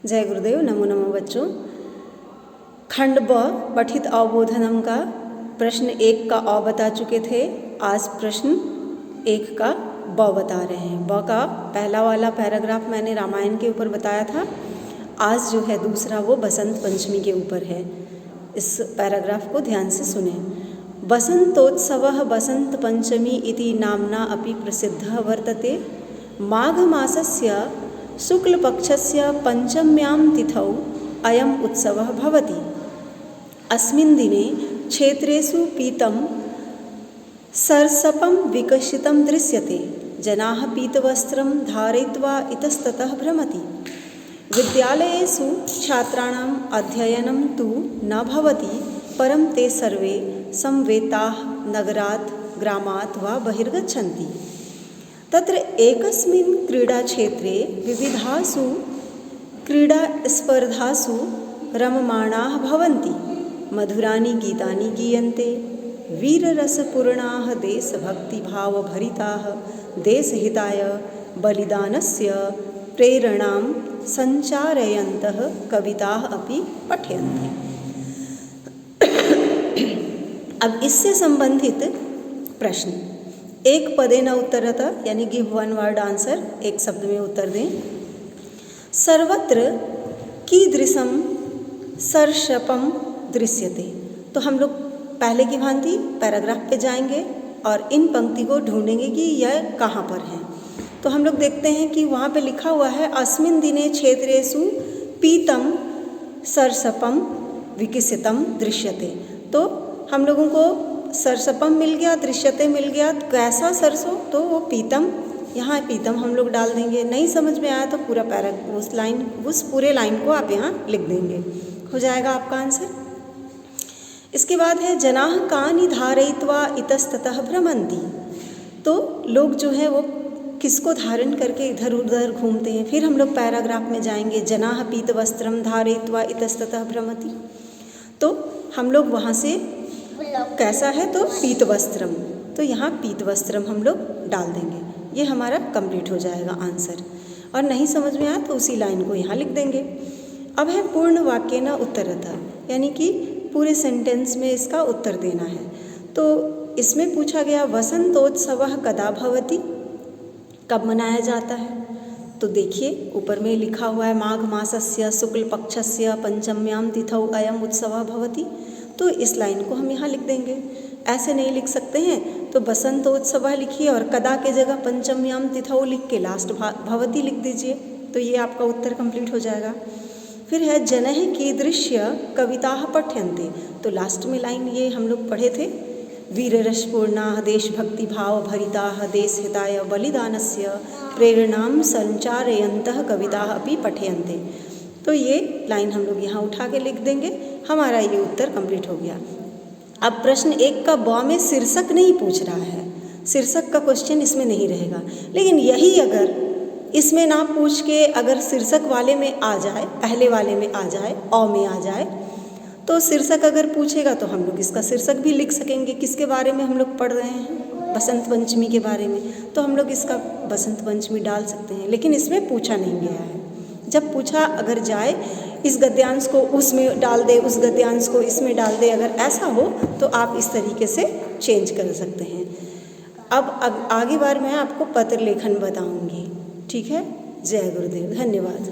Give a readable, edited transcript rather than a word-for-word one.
जय गुरुदेव। नमो नमो बच्चों। खंड ब पठित अवबोधनम का प्रश्न 1 का अ बता चुके थे। आज प्रश्न 1 का ब बता रहे हैं। ब का पहला वाला पैराग्राफ मैंने रामायण के ऊपर बताया था। आज जो है दूसरा वो बसंत पंचमी के ऊपर है। इस पैराग्राफ को ध्यान से सुने। बसंतोत्सवः बसंत पंचमी इति नाम्ना अपि प्रसिद्धः वर्तते। माघ मासस्य शुक्लपक्षस्य पंचम्यां तिथौ अयम् उत्सवः भवति। अस्मिन् दिने क्षेत्रेषु पीतं सर्षपं विकसितं दृश्यते। जनाः पीतवस्त्रं धारयित्वा इतस्ततः भ्रमति। विद्यालयेषु छात्राणाम् अध्ययनं तु न भवति, परं ते सर्वे समवेताः नगरात् ग्रामात् वा बहिर्गच्छन्ति। तत्र एकस्मिन् क्रीडाक्षेत्रे विविधासु क्रीडास्पर्धासु रममाणाः भवन्ति। मधुराणि गीतानि गीयन्ते। वीररसपूर्णाः देशभक्तिभावभरिताः देशहिताय बलिदानस्य प्रेरणां सञ्चारयन्तः कविताः अपि पठ्यन्ते। अब इससे संबंधित प्रश्न। एक पदेन उत्तरतः यानी गिव वन वर्ड आंसर, एक शब्द में उत्तर दें। सर्वत्र कीदृशं सर्षपं दृश्यते। तो हम लोग पहले की भांति पैराग्राफ पे जाएंगे और इन पंक्ति को ढूंढेंगे कि यह कहाँ पर है। तो हम लोग देखते हैं कि वहाँ पे लिखा हुआ है अस्मिन् दिने क्षेत्रेषु पीतं सर्षपं विकसितं दृश्यते। तो हम लोगों को सरसपम मिल गया, दृश्यते मिल गया। कैसा सरसों? तो वो पीतम, यहाँ पीतम हम लोग डाल देंगे। नहीं समझ में आया तो पूरा उस पूरे लाइन को आप यहाँ लिख देंगे, हो जाएगा आपका आंसर। इसके बाद है जनाः कानि धारयित्वा इतस्ततः भ्रमन्ति। तो लोग जो है वो किसको धारण करके इधर उधर घूमते हैं। फिर हम लोग पैराग्राफ में जाएंगे। जनाः पीतवस्त्रं धारयित्वा इतस्ततः भ्रमति। तो हम लोग वहाँ से कैसा है तो पीत वस्त्रम, तो यहाँ पीत वस्त्रम हम लोग डाल देंगे। ये हमारा कंप्लीट हो जाएगा आंसर। और नहीं समझ में आया तो उसी लाइन को यहाँ लिख देंगे। अब है पूर्ण वाक्य न उत्तरतः, यानी कि पूरे सेंटेंस में इसका उत्तर देना है। तो इसमें पूछा गया वसंतोत्सवः कदा भवति, कब मनाया जाता है। तो देखिए ऊपर में लिखा हुआ है माघ मासस्य शुक्ल पक्षस्य पंचम्यां तिथौ अयम् उत्सवः भवति। तो इस लाइन को हम यहाँ लिख देंगे। ऐसे नहीं लिख सकते हैं तो बसंतोत्सवः लिखिए और कदा के जगह पंचम्यां तिथौ लिख के लास्ट भवति लिख दीजिए। तो ये आपका उत्तर कंप्लीट हो जाएगा। फिर है जनैः कीदृश्य कविताः पठ्यन्ते। तो लास्ट में लाइन ये हम लोग पढ़े थे, वीररसपूर्णाः देशभक्तिभावभरिताः देशहिताय बलिदानस्य प्रेरणां सञ्चारयन्तः कविताः अपि पठ्यन्ते। तो ये लाइन हम लोग यहाँ उठा के लिख देंगे। हमारा ये उत्तर कंप्लीट हो गया। अब प्रश्न 1 का ब में शीर्षक नहीं पूछ रहा है, शीर्षक का क्वेश्चन इसमें नहीं रहेगा। लेकिन यही अगर इसमें ना पूछ के अगर शीर्षक वाले में आ जाए, पहले वाले में आ जाए, अ में आ जाए, तो शीर्षक अगर पूछेगा तो हम लोग इसका शीर्षक भी लिख सकेंगे। किसके बारे में हम लोग पढ़ रहे हैं? बसंत पंचमी के बारे में। तो हम लोग इसका बसंत पंचमी डाल सकते हैं। लेकिन इसमें पूछा नहीं गया है। जब पूछा अगर जाए इस गद्यांश को उसमें डाल दे, उस गद्यांश को इसमें डाल दे, अगर ऐसा हो तो आप इस तरीके से चेंज कर सकते हैं। अब आगे बार मैं आपको पत्र लेखन बताऊंगी। ठीक है। जय गुरुदेव। धन्यवाद।